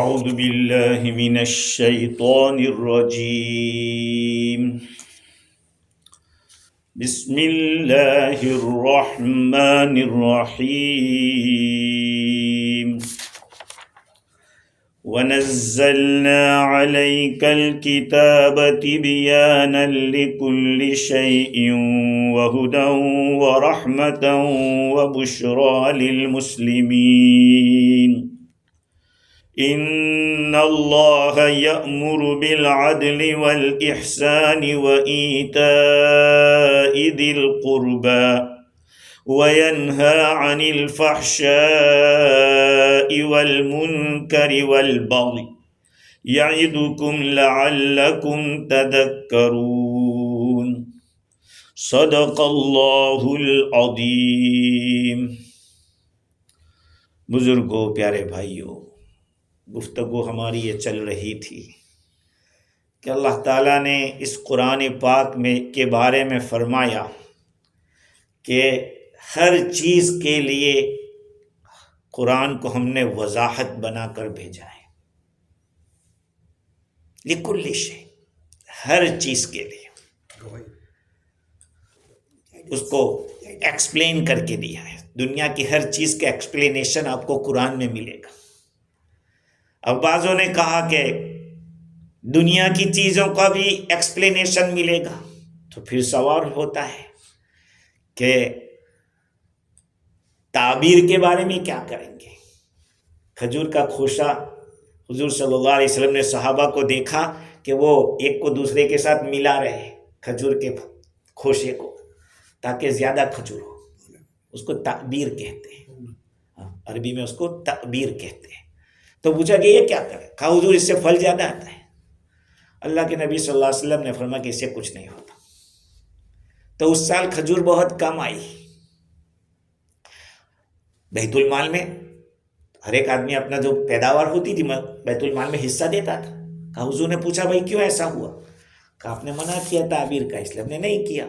اعوذ باللہ من الشیطان الرجیم بسم اللہ الرحمن الرحیم ونزلنا عليك الكتاب تبيانا لكل شيء وهدى ورحمة وبشرى للمسلمين إن الله يأمر بالعدل والإحسان وإيتاء ذي القربى وينهى عن الفحشاء والمنكر والبغي يعظكم لعلكم تذكرون صدق اللہ العظیم۔ بزرگوں، پیارے بھائیوں، گفتگو ہماری یہ چل رہی تھی کہ اللہ تعالیٰ نے اس قرآن پاک میں کے بارے میں فرمایا کہ ہر چیز کے لیے قرآن کو ہم نے وضاحت بنا کر بھیجا ہے، لکل شیء، ہر چیز کے لیے اس کو ایکسپلین کر کے دیا ہے۔ دنیا کی ہر چیز کا ایکسپلینیشن آپ کو قرآن میں ملے گا۔ اب بعضوں نے کہا کہ دنیا کی چیزوں کا بھی ایکسپلینیشن ملے گا، تو پھر سوال ہوتا ہے کہ تعبیر کے بارے میں کیا کریں گے؟ کھجور کا خوشہ حضور صلی اللہ علیہ وسلم نے صحابہ کو دیکھا کہ وہ ایک کو دوسرے کے ساتھ ملا رہے کھجور کے خوشے کو تاکہ زیادہ کھجور ہو، اس کو تعبیر کہتے ہیں، عربی میں اس کو تعبیر کہتے ہیں۔ تو پوچھا کہ یہ کیا کرے؟ کہا حضور اس سے پھل زیادہ آتا ہے۔ اللہ کے نبی صلی اللہ علیہ وسلم نے فرمایا کہ اس سے کچھ نہیں ہوتا۔ تو اس سال کھجور بہت کم آئی۔ بیت المال میں ہر ایک آدمی اپنا جو پیداوار ہوتی تھی بیت المال میں حصہ دیتا تھا۔ کہا حضور نے پوچھا بھائی کیوں ایسا ہوا؟ کہا آپ نے منع کیا تعبیر کا، اس لیے ہم نے نہیں کیا۔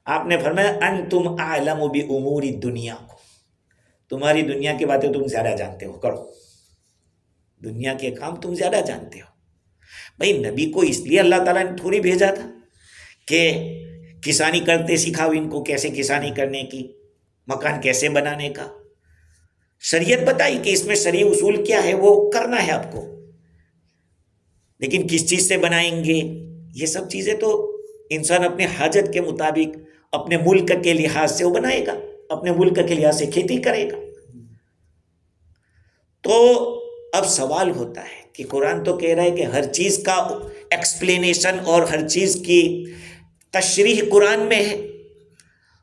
آپ نے فرمایا انتم اعلم بامور الدنیا، تمہاری دنیا کی باتیں تم زیادہ جانتے ہو، کرو دنیا کے کام تم زیادہ جانتے ہو۔ بھائی نبی کو اس لیے اللہ تعالیٰ نے تھوڑی بھیجا تھا کہ کسانی کرتے سکھاؤ ان کو، کیسے کسانی کرنے کی، مکان کیسے بنانے کا۔ شریعت بتائی کہ اس میں شرعی اصول کیا ہے، وہ کرنا ہے آپ کو، لیکن کس چیز سے بنائیں گے یہ سب چیزیں تو انسان اپنے حاجت کے مطابق اپنے ملک کے لحاظ سے وہ بنائے گا، اپنے ملک کے لحاظ سے کھیتی کرے گا۔ تو اب سوال ہوتا ہے کہ قرآن تو کہہ رہا ہے کہ ہر چیز کا ایکسپلینیشن اور ہر چیز کی تشریح قرآن میں ہے،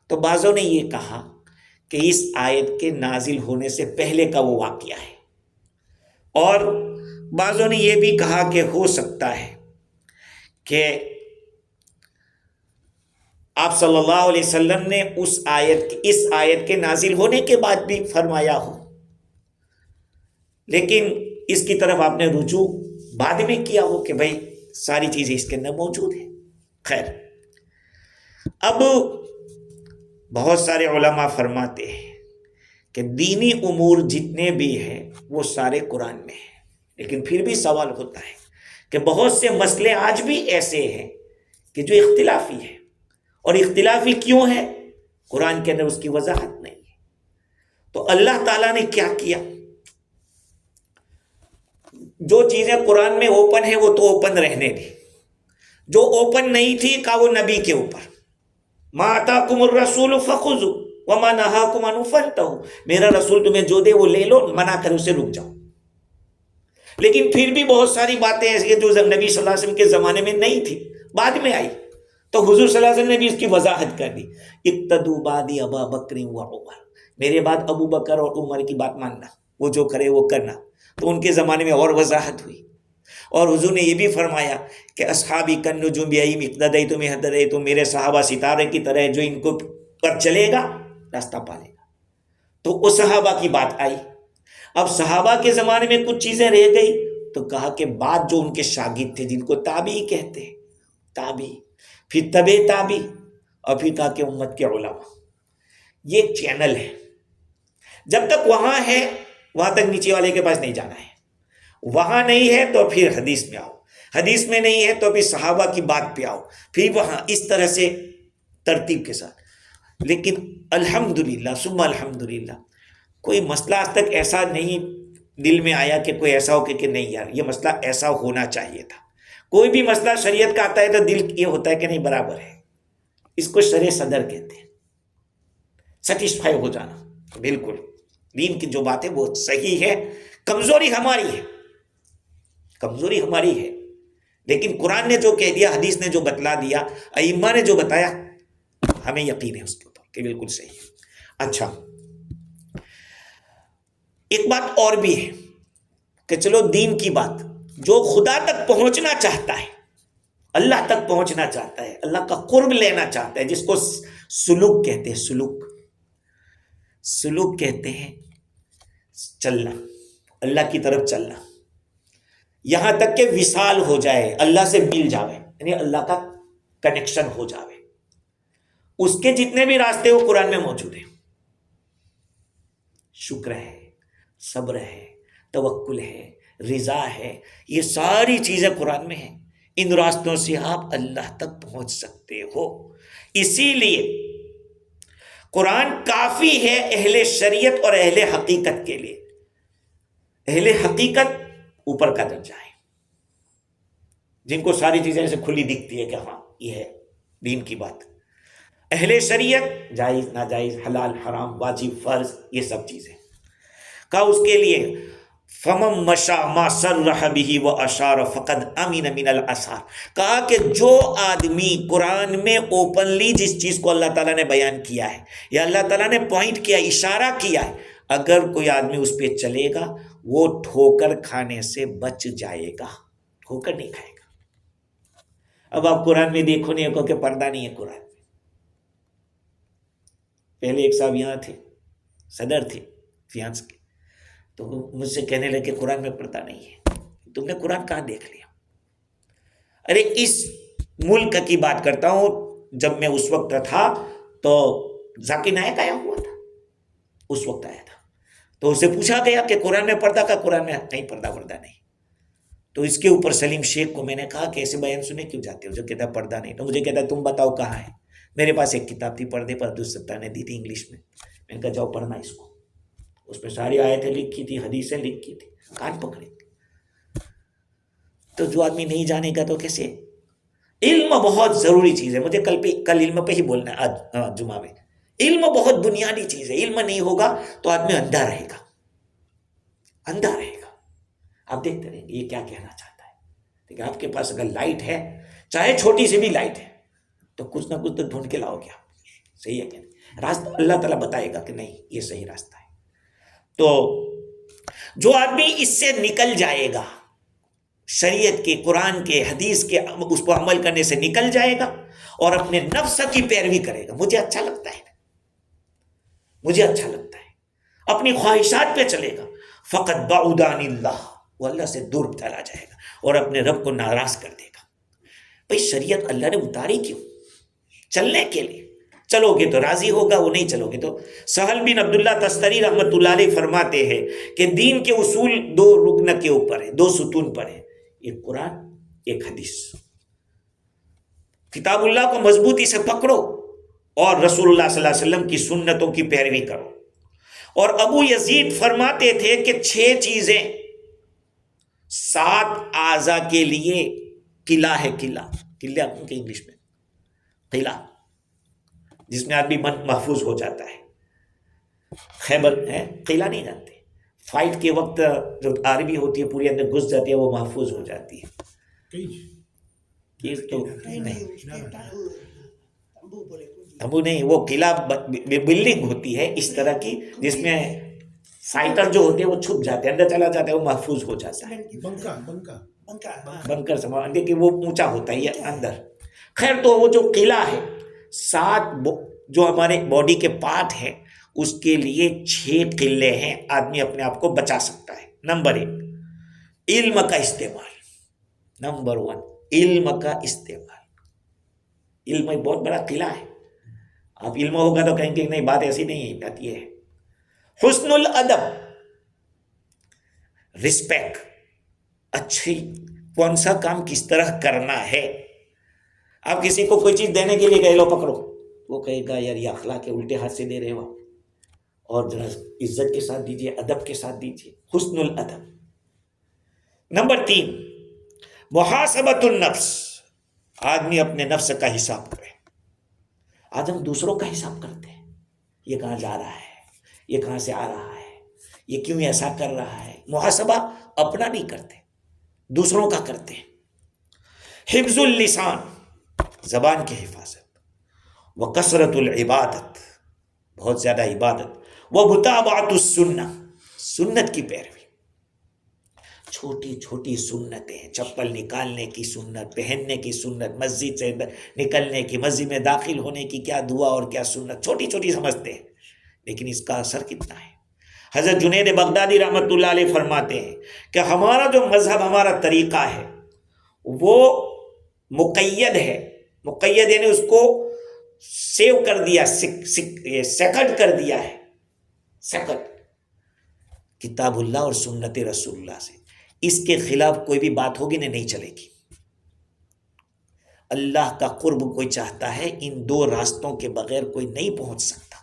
تو بعضوں نے یہ کہا کہ اس آیت کے نازل ہونے سے پہلے کا وہ واقعہ ہے، اور بعضوں نے یہ بھی کہا کہ ہو سکتا ہے کہ آپ صلی اللہ علیہ وسلم نے اس آیت کے نازل ہونے کے بعد بھی فرمایا ہو، لیکن اس کی طرف آپ نے رجوع بعد میں کیا ہو کہ بھائی ساری چیزیں اس کے اندر موجود ہیں۔ خیر، اب بہت سارے علماء فرماتے ہیں کہ دینی امور جتنے بھی ہیں وہ سارے قرآن میں ہیں، لیکن پھر بھی سوال ہوتا ہے کہ بہت سے مسئلے آج بھی ایسے ہیں کہ جو اختلافی ہیں، اور اختلافی کیوں ہے؟ قرآن کے اندر اس کی وضاحت نہیں ہے۔ تو اللہ تعالیٰ نے کیا کیا؟ جو چیزیں قرآن میں اوپن ہے وہ تو اوپن رہنے دی، جو اوپن نہیں تھی کہا وہ نبی کے اوپر، ما آتاکم الرسول فخذوا وما نہاکم عنہ فانتہوا، میرا رسول تمہیں جو دے وہ لے لو، منع کر اسے رک جاؤ۔ لیکن پھر بھی بہت ساری باتیں ایسی ہیں جو نبی صلی اللہ علیہ وسلم کے زمانے میں نہیں تھی، بعد میں آئی، تو حضور صلی اللہ علیہ وسلم نے بھی اس کی وضاحت کر دی، اقتدوا بعدی ابا بکر و عمر، میرے بعد ابو بکر اور عمر کی بات ماننا، وہ جو کرے وہ کرنا۔ تو ان کے زمانے میں اور وضاحت ہوئی، اور حضور نے یہ بھی فرمایا کہ اصحابی کالنجوم بأیہم اقتدیتم اہتدیتم، میرے صحابہ ستارے کی طرح، جو ان کو پر چلے گا راستہ پالے گا۔ تو وہ صحابہ کی بات آئی۔ اب صحابہ کے زمانے میں کچھ چیزیں رہ گئی، تو کہا کہ بعد جو ان کے شاگرد تھے جن کو تابعی کہتے ہیں، تابعی، پھر تبع تابعی، اور پھر کہا کہ امت کے علماء، یہ ایک چینل ہے، جب تک وہاں ہے وہاں تک نیچے والے کے پاس نہیں جانا ہے، وہاں نہیں ہے تو پھر حدیث میں آؤ، حدیث میں نہیں ہے تو پھر صحابہ کی بات پہ آؤ، پھر وہاں اس طرح سے ترتیب کے ساتھ۔ لیکن الحمدللہ ثم الحمدللہ کوئی مسئلہ آج تک ایسا نہیں دل میں آیا کہ کوئی ایسا ہو کہ نہیں یار یہ مسئلہ ایسا ہونا چاہیے تھا۔ کوئی بھی مسئلہ شریعت کا آتا ہے تو دل یہ ہوتا ہے کہ نہیں برابر ہے، اس کو شرع صدر کہتے ہیں، سیٹسفائی ہو جانا۔ بالکل دین کی جو بات ہے وہ صحیح ہے، کمزوری ہماری ہے، کمزوری ہماری ہے، لیکن قرآن نے جو کہہ دیا، حدیث نے جو بتلا دیا، ائمہ نے جو بتایا، ہمیں یقین ہے اس کے اوپر کہ بالکل صحیح ہے۔ اچھا ایک بات اور بھی ہے کہ چلو دین کی بات، جو خدا تک پہنچنا چاہتا ہے، اللہ تک پہنچنا چاہتا ہے، اللہ کا قرب لینا چاہتا ہے، جس کو سلوک کہتے ہیں، سلوک کہتے ہیں چلنا، اللہ کی طرف چلنا، یہاں تک کہ وصال ہو جائے، اللہ سے مل جاوے، یعنی اللہ کا کنیکشن ہو جاوے۔ اس کے جتنے بھی راستے وہ قرآن میں موجود ہیں، شکر ہے، صبر ہے، توکل ہے، رضا ہے، یہ ساری چیزیں قرآن میں ہیں۔ ان راستوں سے آپ اللہ تک پہنچ سکتے ہو۔ اسی لیے قرآن کافی ہے اہل شریعت اور اہل حقیقت کے لیے۔ اہل حقیقت اوپر کا درجہ ہے، جن کو ساری چیزیں ایسے کھلی دکھتی ہے کہ ہاں یہ ہے دین کی بات۔ اہل شریعت جائز ناجائز، حلال حرام، واجب فرض، یہ سب چیزیں کہا اس کے لیے فَمَن مَشَىٰ مَا صَرَّحَ بِهِ وَأَشَارَ فَقَدْ أَمِنَ مِنَ الْأَثَارِ، کہا کہ جو آدمی قرآن میں اوپنلی جس چیز کو اللہ تعالیٰ نے بیان کیا ہے یا اللہ تعالیٰ نے پوائنٹ کیا، اشارہ کیا ہے، اگر کوئی آدمی اس پہ چلے گا وہ ٹھوکر کھانے سے بچ جائے گا، ٹھوکر نہیں کھائے گا۔ اب آپ قرآن میں دیکھو نہیں کہ پردہ نہیں ہے قرآن میں۔ پہلے ایک صاحب یہاں تھے، صدر تھے فیانس کے، تو مجھ سے کہنے لگے قرآن میں پردہ نہیں ہے۔ تم نے قرآن کہاں دیکھ لیا؟ ارے اس ملک کی بات کرتا ہوں، جب میں اس وقت تھا تو ذاکر نائک آیا ہوا تھا، اس وقت آیا تھا، تو اسے پوچھا گیا کہ قرآن میں پردہ کا، قرآن میں کہیں پردہ نہیں۔ تو اس کے اوپر سلیم شیخ کو میں نے کہا کہ ایسے بیان سنے کیوں جاتے ہو جو کہتا ہے پردہ نہیں؟ تو مجھے کہتا ہے تم بتاؤ کہاں ہے۔ میرے پاس ایک کتاب تھی پردے پر، عبدالستار نے دی تھی انگلش میں، میں نے کہا جاؤ پڑھنا اس کو، اس میں ساری آیتیں لکھی تھی، حدیثیں لکھی تھی، کان پکڑے۔ تو جو آدمی نہیں جانے گا تو کیسے؟ علم بہت ضروری چیز ہے، مجھے کل علم پہ ہی بولنا ہے، آج جمعہ میں۔ علم بہت بنیادی چیز ہے، علم نہیں ہوگا تو آدمی اندھا رہے گا، اندھا رہے گا۔ آپ دیکھتے رہیں گے یہ کیا کہنا چاہتا ہے، لیکن آپ کے پاس اگر لائٹ ہے، چاہے چھوٹی سی بھی لائٹ ہے، تو کچھ نہ کچھ تو ڈھونڈ کے لاؤ گے آپ، صحیح ہے کہ نہیں؟ راستہ اللہ تعالیٰ بتائے گا کہ نہیں یہ صحیح راستہ ہے۔ تو جو آدمی اس سے نکل جائے گا، شریعت کے، قرآن کے، حدیث کے اس کو عمل کرنے سے نکل جائے گا اور اپنے نفس کی پیروی کرے گا، مجھے اچھا لگتا ہے، مجھے اچھا لگتا ہے، اپنی خواہشات پہ چلے گا، فقط بعد عن اللہ، وہ اللہ سے دور چلا جائے گا اور اپنے رب کو ناراض کر دے گا۔ بھئی شریعت اللہ نے اتاری کیوں؟ چلنے کے لیے، چلو گے تو راضی ہوگا، وہ نہیں چلو گے تو۔ سہل بن عبداللہ تستری رحمۃ اللہ علیہ فرماتے ہیں کہ دین کے اصول دو رکن کے اوپر ہے، دو ستون پر ہے، ایک قرآن ایک حدیث۔ کتاب اللہ کو مضبوطی سے پکڑو اور رسول اللہ صلی اللہ علیہ وسلم کی سنتوں کی پیروی کرو۔ اور ابو یزید فرماتے تھے کہ 6 چیزیں 7 اعضاء کے لیے قلعہ ہے، قلعہ کے انگلش میں قلعہ، جس میں آدمی من محفوظ ہو جاتا ہے۔ خیبر ہے، قلعہ نہیں جانتے، فائٹ کے وقت جو آرمی ہوتی ہے پوری اندر گھس جاتی ہے، وہ محفوظ ہو جاتی ہے۔ تمبو نہیں، وہ قلعہ بلڈنگ ہوتی ہے اس طرح کی جس میں فائٹر جو ہوتے ہیں وہ چھپ جاتے ہیں، اندر چلا جاتا ہے، وہ محفوظ ہو جاتا ہے۔ بنکر سمجھتے کہ وہ اونچا ہوتا ہے یہ اندر۔ خیر تو وہ جو قلعہ ہے، 7 جو ہمارے باڈی کے پارٹ ہیں اس کے لیے 6 قلعے ہیں، آدمی اپنے آپ کو بچا سکتا ہے۔ نمبر 1 علم کا استعمال، نمبر 1 علم کا استعمال۔ علم ایک بہت بڑا قلعہ ہے، آپ علم ہوگا تو کہیں گے نہیں بات ایسی نہیں ہے، بات یہ ہے۔ حسن الادب، رسپیکٹ، اچھی کون سا کام کس طرح کرنا ہے. آپ کسی کو کوئی چیز دینے کے لیے گئے، لو پکڑو، وہ کہے گا یار یہ اخلاق کے الٹے ہاتھ سے دے رہے ہو، اور ذرا عزت کے ساتھ دیجیے، ادب کے ساتھ دیجیے، حسن الادب. نمبر 3، محاسبۃ النفس. آدمی اپنے نفس کا حساب کرے. آج ہم دوسروں کا حساب کرتے ہیں، یہ کہاں جا رہا ہے، یہ کہاں سے آ رہا ہے، یہ کیوں ایسا کر رہا ہے. محاسبہ اپنا نہیں کرتے، دوسروں کا کرتے ہیں. حفظ اللسان، زبان کی حفاظت. وکثرت العبادت، بہت زیادہ عبادت. ومتابعۃ السنہ، سنت کی پیروی. چھوٹی چھوٹی سنتیں، چپل نکالنے کی سنت، پہننے کی سنت، مسجد سے نکلنے کی، مسجد میں داخل ہونے کی کیا دعا اور کیا سنت، چھوٹی چھوٹی سمجھتے ہیں، لیکن اس کا اثر کتنا ہے. حضرت جنید بغدادی رحمۃ اللہ علیہ فرماتے ہیں کہ ہمارا جو مذہب، ہمارا طریقہ ہے وہ مقید ہے. مقید یعنی اس کو سیو کر دیا، سیکٹ کر دیا ہے، سیکٹ کتاب اللہ اور سنت رسول اللہ سے. اس کے خلاف کوئی بھی بات ہوگی نہیں چلے گی. اللہ کا قرب کوئی چاہتا ہے، ان دو راستوں کے بغیر کوئی نہیں پہنچ سکتا.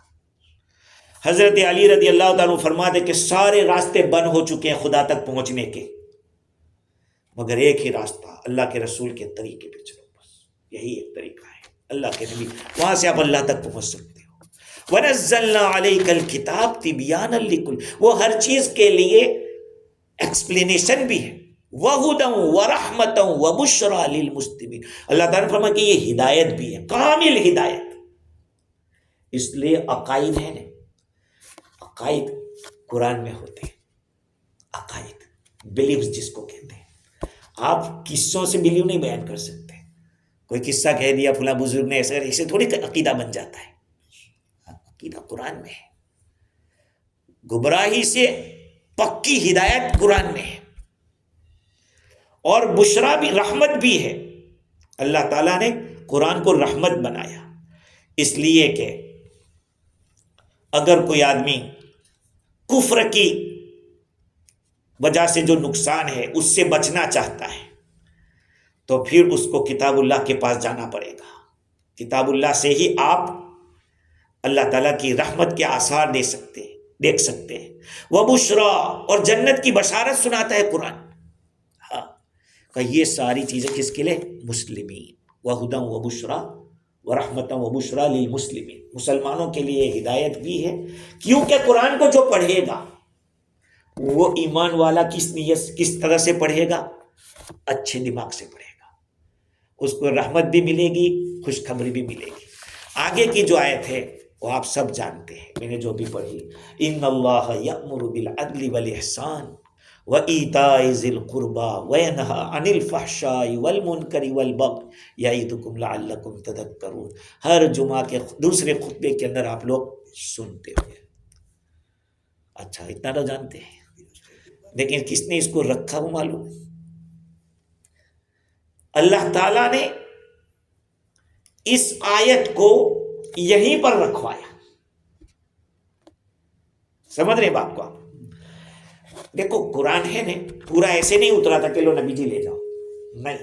حضرت علی رضی اللہ تعالیٰ عنہ فرماتے کہ سارے راستے بند ہو چکے ہیں خدا تک پہنچنے کے، مگر ایک ہی راستہ، اللہ کے رسول کے طریقے پہ چلو، بس یہی ایک طریقہ ہے. اللہ کے نبی، وہاں سے آپ اللہ تک پہنچ سکتے ہو. وَنَزَّلْنَا عَلَيْكَ الْكِتَابَ تِبْيَانًا لِكُلِّ، وہ ہر چیز کے لیے ایکسپلینیشن بھی ہے. وَهُدًى وَرَحْمَةً وَبُشْرَى لِلْمُسْلِمِينَ، اللہ تعالیٰ نے فرمایا کہ یہ ہدایت بھی ہے، کامل ہدایت. اس لیے عقائد ہے نا، عقائد قرآن میں ہوتے ہیں. عقائد، بلیوز جس کو کہتے ہیں. آپ قصوں سے بلیو نہیں بیان کر سکتے. کوئی قصہ کہہ دیا فلاں بزرگ نے ایسا، اسے تھوڑی عقیدہ بن جاتا ہے. عقیدہ قرآن میں ہے. گمراہی سے پکی ہدایت قرآن میں ہے، اور بشرا بھی، رحمت بھی ہے. اللہ تعالیٰ نے قرآن کو رحمت بنایا، اس لیے کہ اگر کوئی آدمی کفر کی وجہ سے جو نقصان ہے اس سے بچنا چاہتا ہے تو پھر اس کو کتاب اللہ کے پاس جانا پڑے گا. کتاب اللہ سے ہی آپ اللہ تعالیٰ کی رحمت کے آثار دیکھ سکتے ہیں. وہ بشرا، اور جنت کی بشارت سناتا ہے قرآن. ہاں، کہ یہ ساری چیزیں کس کے لیے؟ مسلمین. وہدی و بشرا و رحمت و بشرا للمسلمین، مسلمانوں کے لیے ہدایت بھی ہے. کیونکہ قرآن کو جو پڑھے گا وہ ایمان والا کس طرح سے پڑھے گا؟ اچھے دماغ سے پڑھے گا. اس کو رحمت بھی ملے گی، خوشخبری بھی ملے گی. آگے کی جو آیت ہے وہ آپ سب جانتے ہیں، میں نے جو بھی پڑھی. ان اللہ یأمر بالعدل والاحسان وایتاء ذی القربى وینہی عن الفحشاء والمنکر والبغی یعظکم لعلکم تذکرون. ہر جمعہ کے دوسرے خطبے کے اندر آپ لوگ سنتے ہوئے. اچھا، اتنا تو جانتے ہیں، لیکن کس نے اس کو رکھا وہ معلوم. اللہ تعالیٰ نے اس آیت کو یہیں پر رکھوایا. سمجھ رہے بات کو آپ؟ دیکھو قرآن ہے نا، پورا ایسے نہیں اترا تھا کہ لو نبی جی لے جاؤ، نہیں.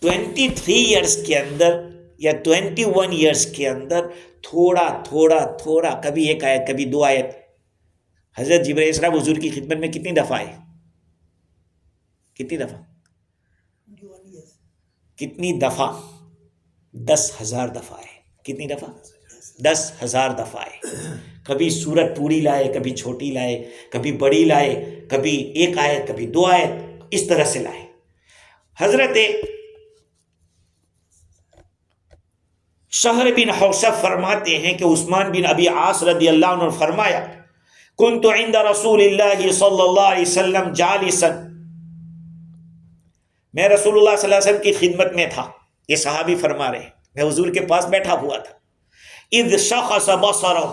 23 ایئرس کے اندر یا 21 ایئرس کے اندر تھوڑا تھوڑا تھوڑا، کبھی ایک آیت کبھی دو آیت. حضرت جبرائیل السلام حضور کی خدمت میں کتنی دفعہ آئے؟ کتنی دفعہ؟ کتنی دفعہ؟ 10,000 دفعہ آئے. کتنی دفعہ؟ 10,000 دفعہ آئے. کبھی سورت پوری لائے، کبھی چھوٹی لائے، کبھی بڑی لائے، کبھی ایک آیت کبھی دو آیت، اس طرح سے لائے. حضرت شہر بن حوشب فرماتے ہیں کہ عثمان بن ابی عاص رضی اللہ عنہ نے فرمایا کنت عند رسول اللہ صلی اللہ علیہ وسلم جالسا، میں رسول اللہ صلی اللہ علیہ وسلم کی خدمت میں تھا. یہ صحابی فرما رہے ہیں میں حضور کے پاس بیٹھا ہوا تھا. اذ شخص بصرہ،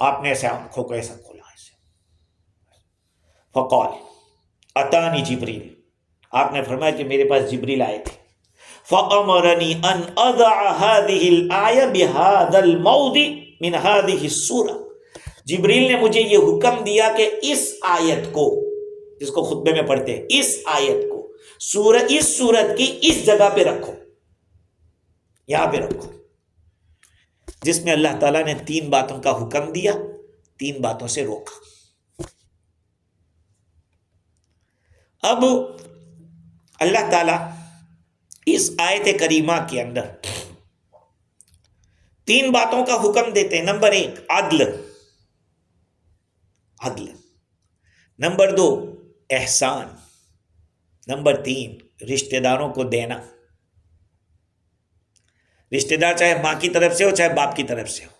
آپ نے ایسے آنکھوں کو ایسا کھولا ایسے. فقال اتانی جبریل، آپ نے فرمایا کہ میرے پاس جبریل آئے تھے. فامرنی ان اضع هذه الآیہ بهذا الموضع من هذه السورہ، جبریل نے مجھے یہ حکم دیا کہ اس آیت کو، جس کو خطبے میں پڑھتے ہیں، اس آیت کو اس سورت کی اس جگہ پہ رکھو، یہاں پہ رکھو، جس میں اللہ تعالیٰ نے 3 باتوں کا حکم دیا، 3 باتوں سے روکا۔ اب اللہ تعالیٰ اس آیت کریمہ کے اندر 3 باتوں کا حکم دیتے ہیں۔ نمبر 1 عدل، نمبر 2 احسان، نمبر 3 رشتہ داروں کو دینا۔ رشتہ دار چاہے ماں کی طرف سے ہو چاہے باپ کی طرف سے ہو،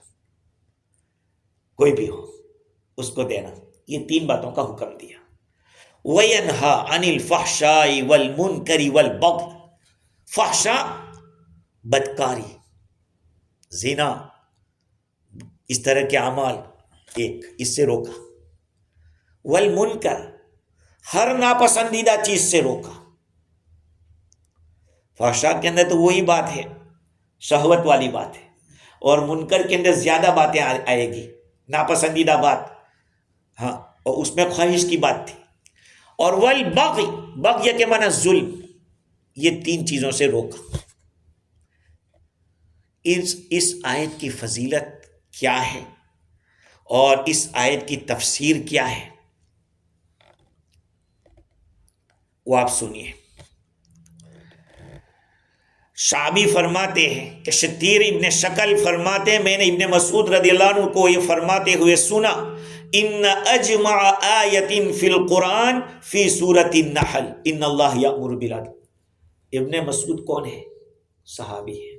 کوئی بھی ہو، اس کو دینا۔ یہ 3 باتوں کا حکم دیا۔ وَيَنْهَا عَنِ الْفَحْشَاءِ وَالْمُنْكَرِ وَالْبَغْيِ، فحشا بدکاری، زنا، اس طرح کے اعمال، اس سے روکا۔ والمنکر، ہر ناپسندیدہ چیز سے روکا۔ فحشا کے اندر تو وہی بات ہے، شہوت والی بات ہے، اور منکر کے اندر زیادہ باتیں آئے گی، ناپسندیدہ بات، ہاں، اور اس میں خواہش کی بات تھی۔ اور والبغی، بغی کے معنی ظلم، یہ 3 چیزوں سے روکا۔ اس آیت کی فضیلت کیا ہے اور اس آیت کی تفسیر کیا ہے، وہ آپ سنیے۔ شعبی فرماتے ہیں کہ شتیر ابن شکل فرماتے ہیں، میں نے ابن مسعود رضی اللہ عنہ کو یہ فرماتے ہوئے سنا، ان اجمع آیت فی القرآن فی سورۃ النحل ان اللہ یأمر بالعدل۔ ابن مسعود کون ہے؟ صحابی ہے،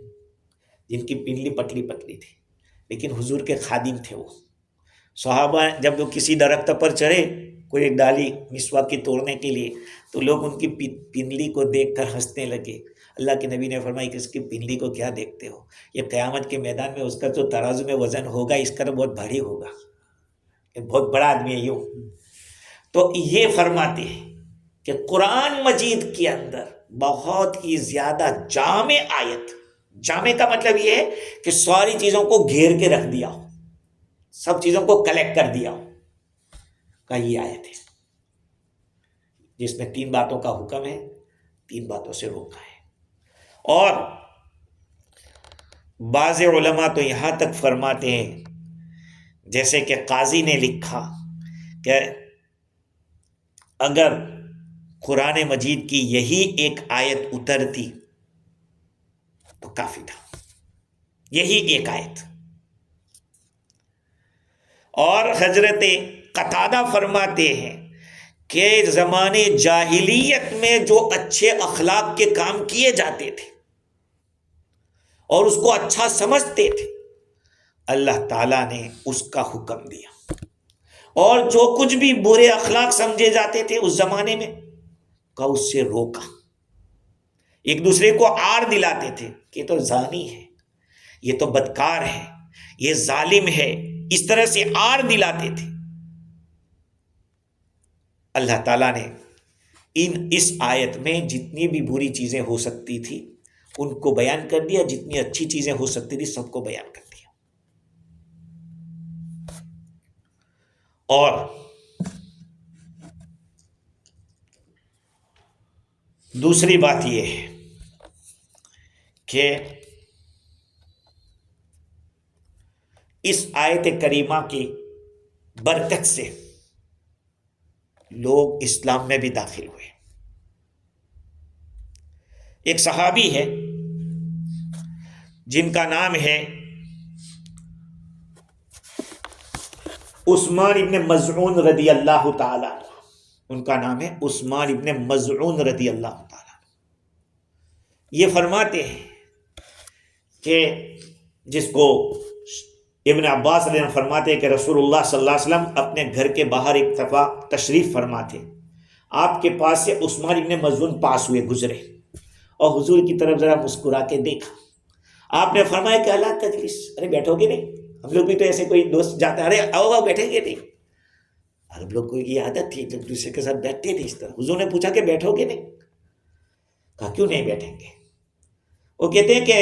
جن کی پنڈلی پتلی پتلی تھی، لیکن حضور کے خادم تھے۔ وہ صحابہ جب وہ کسی درخت پر چڑھے، کوئی ایک ڈالی مسواک کی توڑنے کے لیے، تو لوگ ان کی پنڈلی کو دیکھ کر ہنسنے لگے۔ اللہ کے نبی نے فرمایا کہ اس کی پنڈلی کو کیا دیکھتے ہو، یہ قیامت کے میدان میں اس کا جو ترازو میں وزن ہوگا، اس کا بہت بھاری ہوگا، یہ بہت بڑا آدمی ہے یوں۔ تو یہ فرماتے ہیں کہ قرآن مجید کے اندر بہت ہی زیادہ جامع آیت، جامع کا مطلب یہ ہے کہ ساری چیزوں کو گھیر کے رکھ دیا ہو، سب چیزوں کو کلیکٹ کر دیا ہو، کا یہ آیت ہے، جس میں 3 باتوں کا حکم ہے، 3 باتوں سے روکا ہے۔ اور بعض علماء تو یہاں تک فرماتے ہیں، جیسے کہ قاضی نے لکھا کہ اگر قرآن مجید کی یہی ایک آیت اترتی تو کافی تھا، یہی ایک آیت۔ اور حضرت قتادہ فرماتے ہیں کہ زمانے جاہلیت میں جو اچھے اخلاق کے کام کیے جاتے تھے اور اس کو اچھا سمجھتے تھے، اللہ تعالیٰ نے اس کا حکم دیا، اور جو کچھ بھی برے اخلاق سمجھے جاتے تھے اس زمانے میں کا اس سے روکا۔ ایک دوسرے کو آڑ دلاتے تھے کہ یہ تو زانی ہے، یہ تو بدکار ہے، یہ ظالم ہے، اس طرح سے آڑ دلاتے تھے۔ اللہ تعالیٰ نے اس آیت میں جتنی بھی بری چیزیں ہو سکتی تھی ان کو بیان کر دیا، جتنی اچھی چیزیں ہو سکتی تھی سب کو بیان کر دیا۔ اور دوسری بات یہ ہے کہ اس آیت کریمہ کی برکت سے لوگ اسلام میں بھی داخل ہوئے۔ ایک صحابی ہے جن کا نام ہے عثمان ابن مظعون رضی اللہ تعالیٰ عنہ، ان کا نام ہے عثمان ابن مظعون رضی اللہ تعالیٰ عنہ۔ یہ فرماتے ہیں کہ جس کو ابن عباس رضی اللہ عنہ فرماتے ہیں کہ رسول اللہ صلی اللہ علیہ وسلم اپنے گھر کے باہر ایک دفعہ تشریف فرماتے، آپ کے پاس سے عثمان ابن مظعون پاس ہوئے، گزرے، اور حضور کی طرف ذرا مسکرا کے دیکھا۔ آپ نے فرمایا کہ اللہ تجلس، ارے بیٹھو گے نہیں؟ ہم لوگ بھی تو ایسے کوئی دوست جاتا ہے، ارے آؤ بیٹھیں گے نہیں؟ عرب لوگ کو یہ عادت تھی جب دوسرے کے ساتھ بیٹھتے تھے اس طرح۔ حضور نے پوچھا کہ بیٹھو گے نہیں؟ کہا کیوں نہیں بیٹھیں گے؟ وہ کہتے ہیں کہ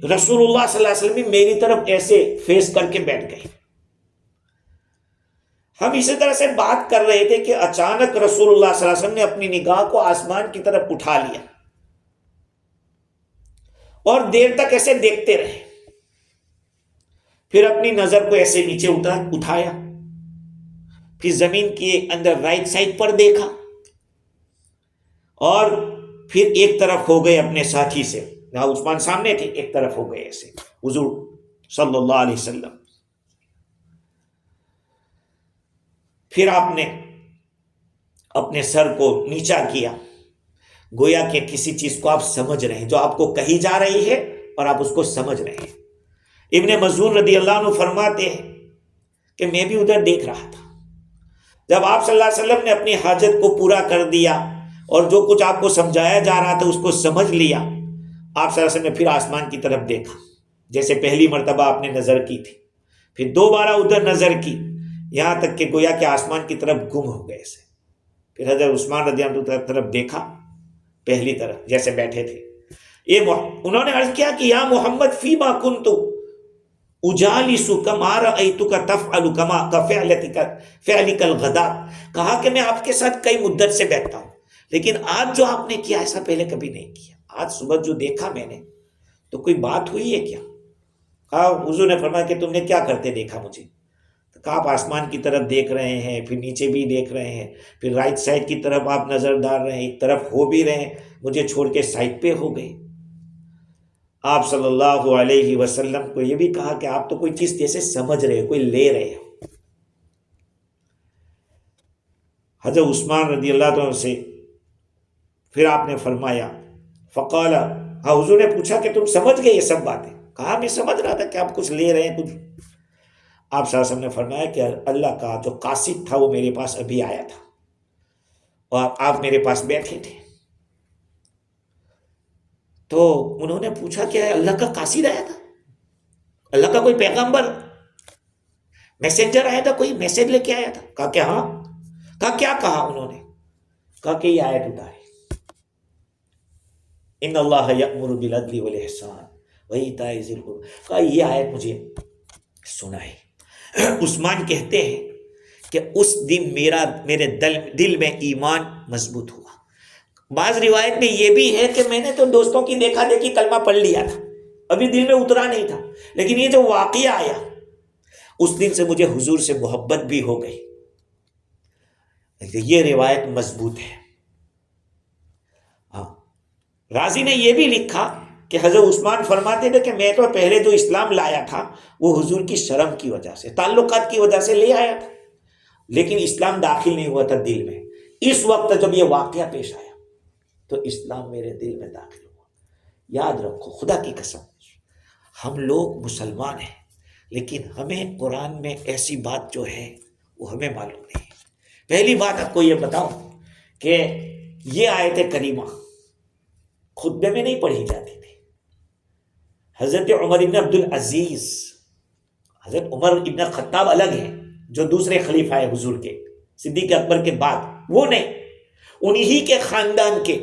رسول اللہ صلی اللہ علیہ وسلم میری طرف ایسے فیس کر کے بیٹھ گئے۔ ہم اسی طرح سے بات کر رہے تھے کہ اچانک رسول اللہ صلی اللہ علیہ وسلم نے اپنی نگاہ کو آسمان کی طرف اٹھا لیا اور دیر تک ایسے دیکھتے رہے، پھر اپنی نظر کو ایسے نیچے اٹھایا، پھر زمین کے اندر رائٹ سائڈ پر دیکھا، اور پھر ایک طرف ہو گئے اپنے ساتھی سے، جہاں عثمان سامنے تھے ایک طرف ہو گئے ایسے حضور صلی اللہ علیہ وسلم۔ پھر آپ نے اپنے سر کو نیچا کیا، گویا کہ کسی چیز کو آپ سمجھ رہے ہیں جو آپ کو کہی جا رہی ہے اور آپ اس کو سمجھ رہے ہیں۔ ابن مزون رضی اللہ عنہ فرماتے ہیں کہ میں بھی ادھر دیکھ رہا تھا، جب آپ صلی اللہ علیہ وسلم نے اپنی حاجت کو پورا کر دیا اور جو کچھ آپ کو سمجھایا جا رہا تھا اس کو سمجھ لیا، آپ صلی اللہ علیہ وسلم نے پھر آسمان کی طرف دیکھا، جیسے پہلی مرتبہ آپ نے نظر کی تھی، پھر دوبارہ ادھر نظر کی، یہاں تک کہ گویا کہ آسمان کی طرف گم ہو گئے سے۔ پھر حضرت عثمان رضی اللہ عنہ طرف دیکھا، پہلی طرف جیسے بیٹھے تھے، انہوں نے عرض کیا کہ یا محمد فیما کنت اجالسک ما رأیتک تفعل کما فعلک الغداۃ، کہا کہ میں آپ کے ساتھ کئی مدت سے بیٹھتا ہوں، لیکن آج جو آپ نے کیا ایسا پہلے کبھی نہیں کیا، آج صبح جو دیکھا میں نے تو کوئی بات ہوئی ہے کیا؟ کہا حضور نے فرمایا کہ تم نے کیا کرتے دیکھا مجھے؟ تو کہا آپ آسمان کی طرف دیکھ رہے ہیں، پھر نیچے بھی دیکھ رہے ہیں، پھر رائٹ سائڈ کی طرف آپ نظر ڈال رہے ہیں، ایک طرف ہو بھی رہے ہیں، مجھے چھوڑ کے سائڈ پہ ہو گئے۔ آپ صلی اللہ علیہ وسلم کو یہ بھی کہا کہ آپ تو کوئی چیز جیسے سمجھ رہے ہو، کوئی لے رہے ہو۔ حضرت عثمان رضی اللہ عنہ سے پھر آپ نے فرمایا فقال، حضور نے پوچھا کہ تم سمجھ گئے یہ سب باتیں؟ کہا میں سمجھ رہا تھا کہ آپ کچھ لے رہے ہیں کچھ۔ آپ صلی اللہ علیہ وسلم نے فرمایا کہ اللہ کا جو قاصد تھا وہ میرے پاس ابھی آیا تھا اور آپ میرے پاس بیٹھے تھے، تو انہوں نے پوچھا کہ اللہ کا قاصد آیا تھا، اللہ کا کوئی پیغمبر میسنجر آیا تھا، کوئی میسج لے کے آیا تھا؟ کہا کہ ہاں۔ کہا کیا کہا؟ انہوں نے کہا کہ یہ آیت اتاری، ان اللہ یأمر بالعدل والاحسان وایتاء ذی القربی، کہا یہ آیت مجھے سنائی۔ عثمان کہتے ہیں کہ اس دن میرے دل میں ایمان مضبوط ہوا۔ بعض روایت میں یہ بھی ہے کہ میں نے تو دوستوں کی دیکھا دیکھی کلمہ پڑھ لیا تھا، ابھی دل میں اترا نہیں تھا، لیکن یہ جو واقعہ آیا اس دن سے مجھے حضور سے محبت بھی ہو گئی۔ یہ روایت مضبوط ہے۔ ہاں، رازی نے یہ بھی لکھا کہ حضرت عثمان فرماتے تھے کہ میں تو پہلے جو اسلام لایا تھا وہ حضور کی شرم کی وجہ سے، تعلقات کی وجہ سے لے آیا تھا، لیکن اسلام داخل نہیں ہوا تھا دل میں۔ اس وقت جب یہ واقعہ پیش آیا تو اسلام میرے دل میں داخل ہوا۔ یاد رکھو، خدا کی قسم، ہم لوگ مسلمان ہیں لیکن ہمیں قرآن میں ایسی بات جو ہے وہ ہمیں معلوم نہیں ہے۔ پہلی بات آپ کو یہ بتاؤں کہ یہ آیت کریمہ خطبے میں نہیں پڑھی جاتی تھی۔ حضرت عمر ابن عبدالعزیز، حضرت عمر ابن خطاب الگ ہیں جو دوسرے خلیفہ ہیں حضور کے، صدیق اکبر کے بعد، وہ نہیں، انہی کے خاندان کے،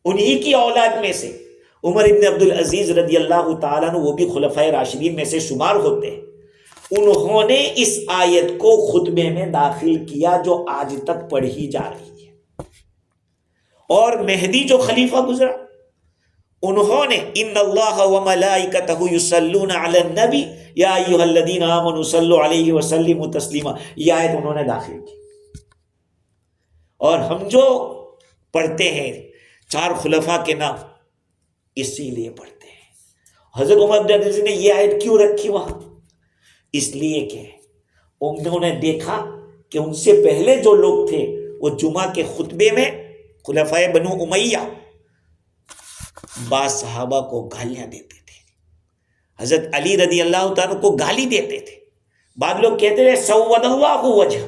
انہی کی اولاد میں سے عمر ابن عبدالعزیز رضی اللہ تعالیٰ عنہ، وہ بھی خلفائے راشدین میں سے شمار ہوتے ہیں۔ انہوں نے اس آیت کو خطبے میں داخل کیا جو آج تک پڑھی جا رہی ہے، اور مہدی جو خلیفہ گزرا انہوں نے ان اللہ وملائکتہ یصلون علی النبی یا ایھا الذین آمنوا صلوا علیہ وسلموا تسلیما، یہ آیت انہوں نے داخل کی۔ اور ہم جو پڑھتے ہیں چار خلفاء کے نام اسی لیے پڑھتے ہیں۔ حضرت عمر بن عبدالعزیز نے یہ آیت کیوں رکھی وہاں؟ اس لیے کہ انہوں نے دیکھا کہ ان سے پہلے جو لوگ تھے وہ جمعہ کے خطبے میں خلفائے بنو امیہ بعض صحابہ کو گالیاں دیتے تھے، حضرت علی رضی اللہ تعالیٰ کو گالی دیتے تھے، بعض لوگ کہتے تھے سود اللہ وجہ،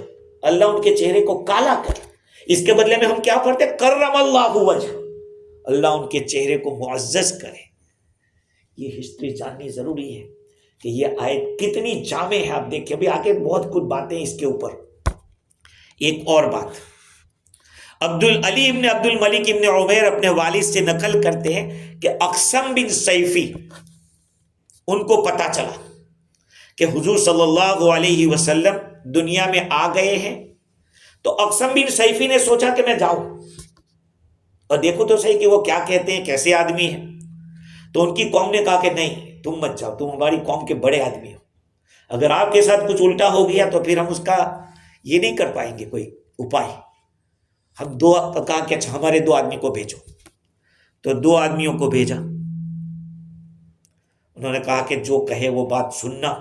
اللہ ان کے چہرے کو کالا کرے، اس کے بدلے میں ہم کیا پڑھتے؟ کرم اللہ وجہ، اللہ ان کے چہرے کو معزز کرے۔ یہ ہسٹری جاننی ضروری ہے کہ یہ آیت کتنی جامع ہے۔ آپ دیکھیں، ابھی آگے بہت کچھ باتیں اس کے اوپر۔ ایک اور بات، علی ابن عبد الملک ابن عمیر اپنے والد سے نقل کرتے ہیں کہ اقسم بن سیفی ان کو پتا چلا کہ حضور صلی اللہ علیہ وسلم دنیا میں آ گئے ہیں. تو اقسم بن سیفی نے سوچا کہ میں جاؤں اور دیکھو تو صحیح کہ وہ کیا کہتے ہیں، کیسے آدمی ہیں. تو ان کی قوم نے کہا کہ نہیں، تم مت جاؤ، تم ہماری قوم کے بڑے آدمی ہو، اگر آپ کے ساتھ کچھ الٹا ہو گیا تو پھر ہم اس کا یہ نہیں کر پائیں گے کوئی اپائے. ہم کہا کہ اچھا ہمارے 2 آدمی کو بھیجو. تو 2 آدمیوں کو بھیجا. انہوں نے کہا کہ جو کہے وہ بات سننا،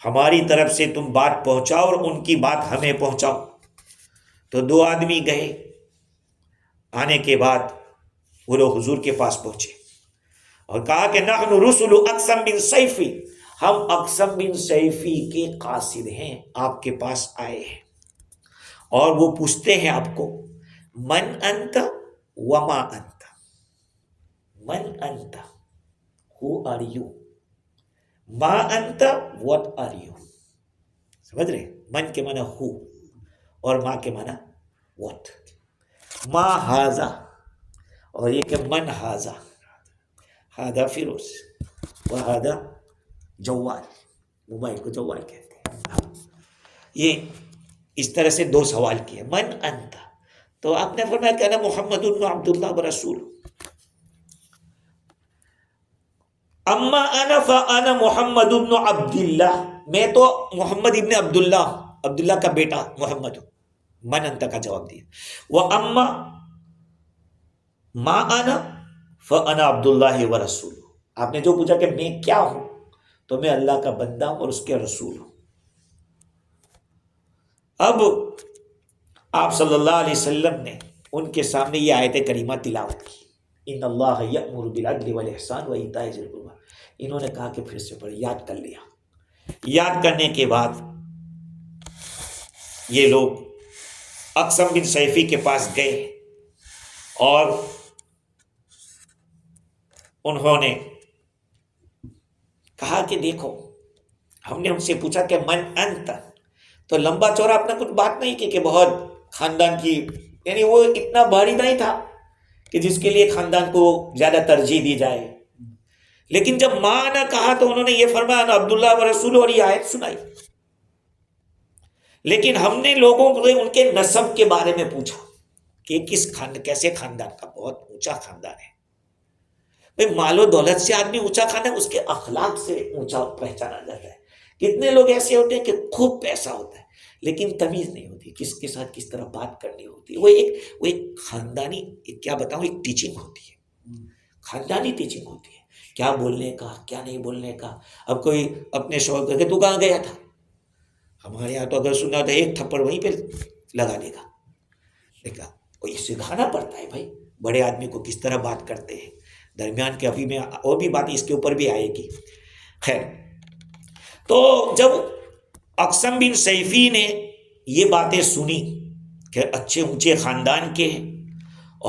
ہماری طرف سے تم بات پہنچاؤ اور ان کی بات ہمیں پہنچاؤ. تو 2 آدمی گئے. آنے کے بعد وہ لوگ حضور کے پاس پہنچے اور کہا کہ نحن رسل اقسم بن سیفی، ہم اقسم بن سیفی کے قاصد ہیں، آپ کے پاس آئے ہیں. اور وہ پوچھتے ہیں آپ کو من انت وما انت، من انت who are you، ما انت what are you. سمجھ رہے؟ من کے معنی who اور ما کے معنی what. ما ہاذا اور یہ کہ من ہاذا، ہاذا فیروز و ہاذا جوال، موبائل کو جوال کہتے ہیں. یہ اس طرح سے 2 سوال کیے. من انت، تو آپ نے فرمایا کہ انا محمد بن عبداللہ ورسول. اما انا فانا محمد بن عبداللہ، میں تو محمد ابن عبداللہ، عبداللہ کا بیٹا محمد ہوں. من انت کا جواب دیا. واما ما انا فانا عبداللہ ورسول، آپ نے جو پوچھا کہ میں کیا ہوں، تو میں اللہ کا بندہ ہوں اور اس کے رسول ہوں. اب آپ صلی اللہ علیہ وسلم نے ان کے سامنے یہ آیت کریمہ تلاوت کی، ان اللہ یأمر بالعدل والاحسان وایتاء ذی القربی. انہوں نے کہا کہ پھر سے پڑھ، یاد کر لیا. یاد کرنے کے بعد یہ لوگ اقسم بن سیفی کے پاس گئے اور انہوں نے کہا کہ دیکھو، ہم نے ان سے پوچھا کہ من انت، تو لمبا چوڑا اپنا کچھ بات نہیں کی کہ بہت خاندان کی، یعنی وہ اتنا بھاری نہیں تھا کہ جس کے لیے خاندان کو زیادہ ترجیح دی جائے. لیکن جب ماں نے کہا تو انہوں نے یہ فرمایا نا عبداللہ ورسول، اور یہ آیت سنائی. لیکن ہم نے لوگوں کو ان کے نسب کے بارے میں پوچھا کہ کیسے خاندان کا، بہت اونچا خاندان ہے. بھئی مال و دولت سے آدمی اونچا خاندان، اس کے اخلاق سے اونچا پہچانا جاتا ہے. کتنے لوگ ایسے ہوتے ہیں کہ خوب پیسہ ہوتا ہے لیکن تمیز نہیں ہوتی، کس کے ساتھ کس طرح بات کرنی ہوتی ہے. وہ ایک خاندانی، کیا بتاؤں، ایک ٹیچنگ ہوتی ہے، خاندانی ٹیچنگ ہوتی ہے، کیا بولنے کا کیا نہیں بولنے کا. اب کوئی اپنے شوہر کہے کہ تو کہاں گیا تھا، ہمارے یہاں تو اگر سنا تو 1 تھپڑ وہیں پہ لگا دے گا. دیکھا، یہ سکھانا پڑتا ہے بھائی بڑے آدمی کو کس طرح بات کرتے ہیں. درمیان کے ابھی میں اور بھی بات اس کے اوپر بھی آئے گی. خیر، تو جب اقسم بن سیفی نے یہ باتیں سنی کہ اچھے اونچے خاندان کے ہیں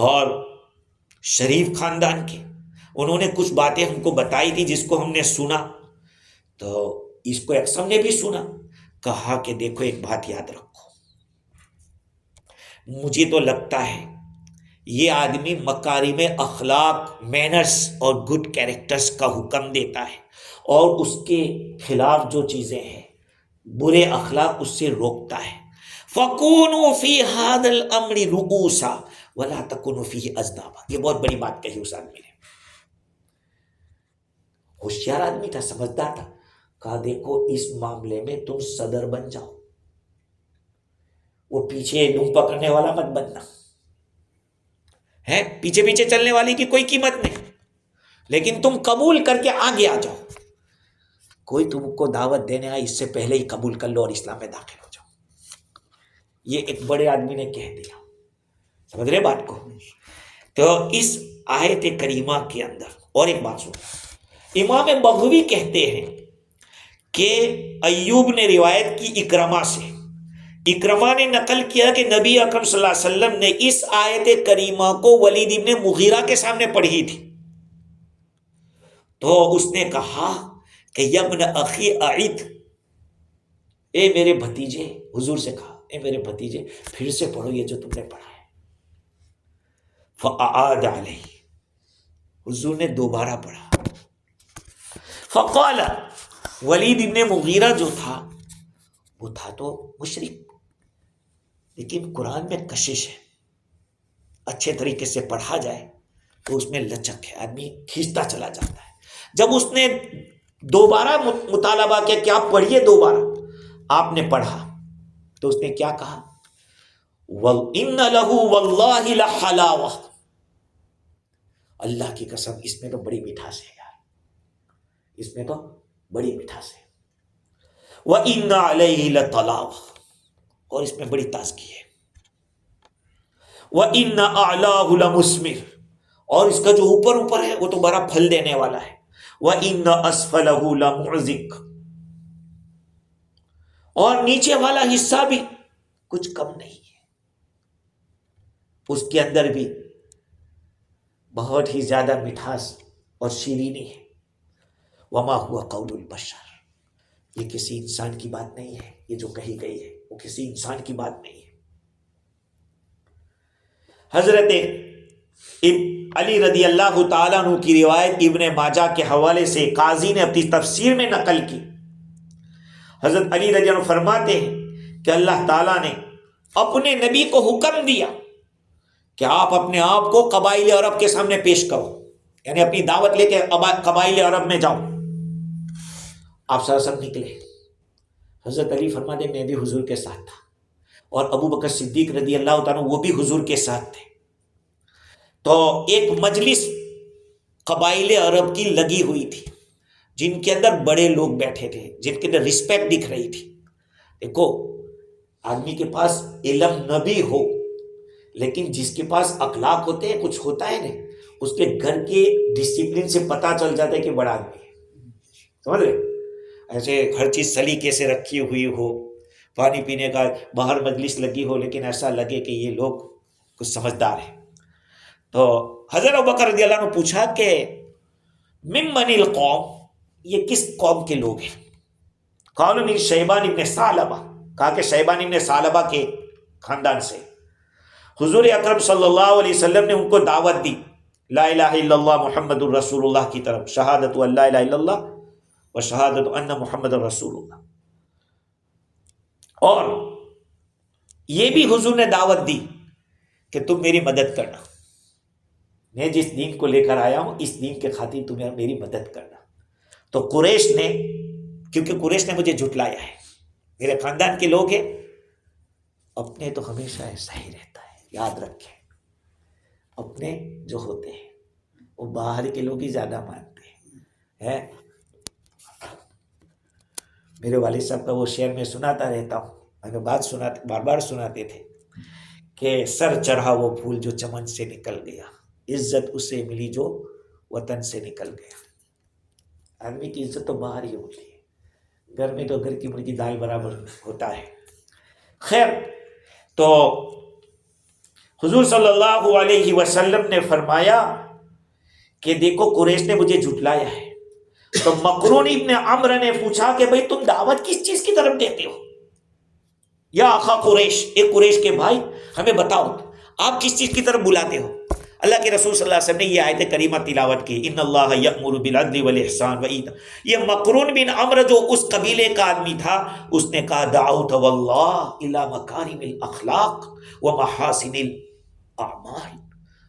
اور شریف خاندان کے، انہوں نے کچھ باتیں ہم کو بتائی تھی جس کو ہم نے سنا. تو اس کو اقسم نے بھی سنا. کہا کہ دیکھو ایک بات یاد رکھو، مجھے تو لگتا ہے یہ آدمی مکارم اخلاق، مینرز اور گڈ کیریکٹرز کا حکم دیتا ہے اور اس کے خلاف جو چیزیں ہیں، برے اخلاق، اس سے روکتا ہے. فَكُونُوا فِي هَذَا الْأَمْرِ رُؤُوسًا وَلَا تَكُونُوا فِيهِ أَذْنَابًا. یہ بہت بڑی بات کہی اس آدمی نے. ہوشیار آدمی تھا، سمجھدار تھا. کہا دیکھو اس معاملے میں تم صدر بن جاؤ، وہ پیچھے دم پکڑنے والا مت بننا ہے. پیچھے پیچھے چلنے والی کی کوئی قیمت نہیں، لیکن تم قبول کر کے آگے آ جاؤ. کوئی تم کو دعوت دینے آئے اس سے پہلے ہی قبول کر لو اور اسلام میں داخل ہو جاؤ. یہ ایک بڑے آدمی نے کہہ دیا. سمجھ رہے بات کو؟ تو اس آیت کریمہ کے اندر اور ایک بات سنو. امام بغوی کہتے ہیں کہ ایوب نے روایت کی اکرمہ سے، اکرمہ نے نقل کیا کہ نبی اکرم صلی اللہ علیہ وسلم نے اس آیت کریمہ کو ولید ابن مغیرہ کے سامنے پڑھی تھی. تو اس نے کہا کہ یا ابن اخی اعد، اے میرے بھتیجے، حضور سے کہا اے میرے بھتیجے پھر سے پڑھو یہ جو تم نے پڑھا ہے. فاعاد علیہ، حضور نے دوبارہ پڑھا. فقال، ولید ابن مغیرہ جو تھا وہ تھا تو مشرک، لیکن قرآن میں کشش ہے، اچھے طریقے سے پڑھا جائے تو اس میں لچک ہے، آدمی کھینچتا چلا جاتا ہے۔ جب اس نے دوبارہ مطالبہ کیا کہ آپ پڑھیے دوبارہ، آپ نے پڑھا تو اس نے کیا کہا؟ وَإِنَّ لَهُ وَاللَّهِ لَحَلَاوَةً، اللہ کی قسم اس میں تو بڑی مٹھاس ہے یار، اس میں تو بڑی مٹھاس ہے۔ وَإِنَّ عَلَيْهِ لَطَلَاوَةً، اور اس میں بڑی تازگی ہے۔ وَإِنَّ أَعْلَاهُ لَمُثْمِرٌ، اور اس کا جو اوپر ہے وہ تو بڑا پھل دینے والا ہے۔ وَإِنَّ أَسْفَلَهُ لَمُعْذِقٌ، اور نیچے والا حصہ بھی کچھ کم نہیں ہے، اس کے اندر بھی بہت ہی زیادہ مٹھاس اور شیرینی ہے۔ وَمَا هُوَ قَوْلُ الْبَشَرِ، یہ کسی انسان کی بات نہیں ہے، یہ جو کہی گئی ہے وہ کسی انسان کی بات نہیں ہے۔ حضرت علی رضی اللہ تعالیٰ عنہ کی روایت ابن ماجہ کے حوالے سے قاضی نے اپنی تفسیر میں نقل کی۔ حضرت علی رضی اللہ عنہ فرماتے ہیں کہ اللہ تعالیٰ نے اپنے نبی کو حکم دیا کہ آپ اپنے آپ کو قبائل عرب کے سامنے پیش کرو، یعنی اپنی دعوت لے کے قبائل عرب میں جاؤ۔ آپ صلی اللہ علیہ وسلم نکلے، حضرت علی فرماتے ہیں میں بھی حضور کے ساتھ تھا، اور ابو بکر صدیق رضی اللہ تعالیٰ وہ بھی حضور کے ساتھ تھے۔ تو ایک مجلس قبائل عرب کی لگی ہوئی تھی، جن کے اندر بڑے لوگ بیٹھے تھے، جن کے اندر رسپیکٹ دکھ رہی تھی۔ دیکھو آدمی کے پاس علم نہ بھی ہو، لیکن جس کے پاس اخلاق ہوتے ہیں، کچھ ہوتا ہے نا، اس کے گھر کے ڈسپلن سے پتہ چل جاتا ہے کہ بڑا آدمی ہے، سمجھ رہے؟ ایسے ہر چیز سلیقے سے رکھی ہوئی ہو، پانی پینے کا باہر مجلس لگی ہو، لیکن ایسا لگے کہ یہ لوگ کچھ سمجھدار ہیں۔ تو حضرت ابوبکر رضی اللہ عنہ پوچھا کہ ممن القوم، یہ کس قوم کے لوگ ہیں؟ قالوا من شیبان ابن ثعلبہ، کہا کہ شیبان ابن ثعلبہ کے خاندان سے۔ حضور اکرم صلی اللہ علیہ وسلم نے ان کو دعوت دی لا الہ الا اللہ محمد الرسول اللہ کی طرف، شہادت ان لا الہ الا اللہ و شہادت ان محمد الرسول اللہ۔ اور یہ بھی حضور نے دعوت دی کہ تم میری مدد کرنا، میں جس دین کو لے کر آیا ہوں اس دین کے خاطر تم میری مدد کرنا۔ تو قریش نے، کیونکہ قریش نے مجھے جھٹلایا ہے، میرے خاندان کے لوگ ہیں، اپنے تو ہمیشہ ایسا ہی رہتا ہے، یاد رکھیں، اپنے جو ہوتے ہیں وہ باہر کے لوگ ہی زیادہ مانتے ہیں۔ میرے والد صاحب کا وہ شعر میں سناتا رہتا ہوں، ہمیں بار بار سناتے تھے کہ سر چڑھا وہ پھول جو چمن سے نکل گیا، عزت اسے ملی جو وطن سے نکل گیا۔ آدمی کی عزت تو باہر ہی ہوتی ہے، گھر میں تو گھر کی مرغی دال برابر ہوتا ہے۔ خیر، تو حضور صلی اللہ علیہ وسلم نے فرمایا کہ دیکھو قریش نے مجھے جھٹلایا ہے۔ تو مقرون ابن عمرو نے پوچھا کہ بھئی تم دعوت کس چیز کی طرف دیتے ہو؟ یا اخا قریش، ایک قریش کے بھائی ہمیں بتاؤ آپ کس چیز کی طرف بلاتے ہو؟ اللہ کے رسول صلی اللہ علیہ وسلم نے یہ آیت کریمہ تلاوت کی، ان اللہ یأمر بالعدل والاحسان وایتاء۔ یہ مقرون بن عمرو جو اس قبیلے کا آدمی تھا، اس نے کہا دعوت واللہ الی مکارم الاخلاق ومحاسن الاعمال،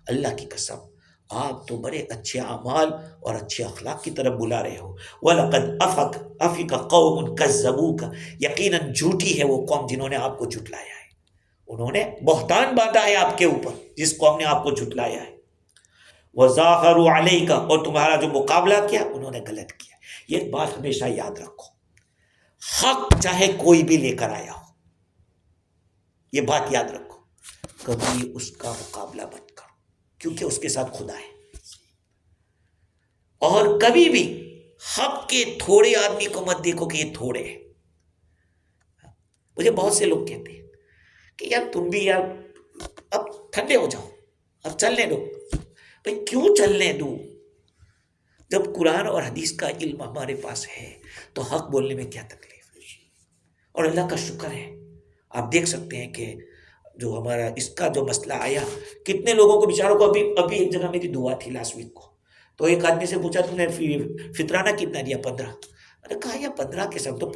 اللہ کی قسم آپ تو بڑے اچھے اعمال اور اچھے اخلاق کی طرف بلا رہے ہو۔ وَلَقَدْ أَفَكَ قَوْمٌ كَذَّبُوكَ، یقیناً جھوٹی ہے وہ قوم جنہوں نے آپ کو جھٹلایا ہے، انہوں نے بہتان باندھا ہے آپ کے اوپر، جس قوم نے آپ کو جھٹلایا ہے۔ وَظَاهَرُوا عَلَيْكَ، اور تمہارا جو مقابلہ کیا انہوں نے غلط کیا۔ یہ بات ہمیشہ یاد رکھو، حق چاہے کوئی بھی لے کر آیا ہو، یہ بات یاد رکھو، کبھی اس کا مقابلہ مت کرو، کیونکہ اس کے ساتھ خدا ہے۔ اور کبھی بھی حق کے تھوڑے آدمی کو مت دیکھو کہ یہ تھوڑے ہیں۔ مجھے بہت سے لوگ کہتے ہیں کہ یار تم بھی یار اب ٹھنڈے ہو جاؤ، اب چلنے دو۔ بھائی کیوں چلنے دو؟ جب قرآن اور حدیث کا علم ہمارے پاس ہے تو حق بولنے میں کیا تکلیف ہے؟ اور اللہ کا شکر ہے، آپ دیکھ سکتے ہیں کہ جو ہمارا اس کا جو مسئلہ آیا، کتنے لوگوں کو بیچاروں کو ابھی ایک جگہ میری دعا تھی لاسٹ ویک کو، تو ایک آدمی سے پوچھا تم نے فطرانہ کتنا دیا؟ 15۔ میں نے کہا یا 15 کے سب تو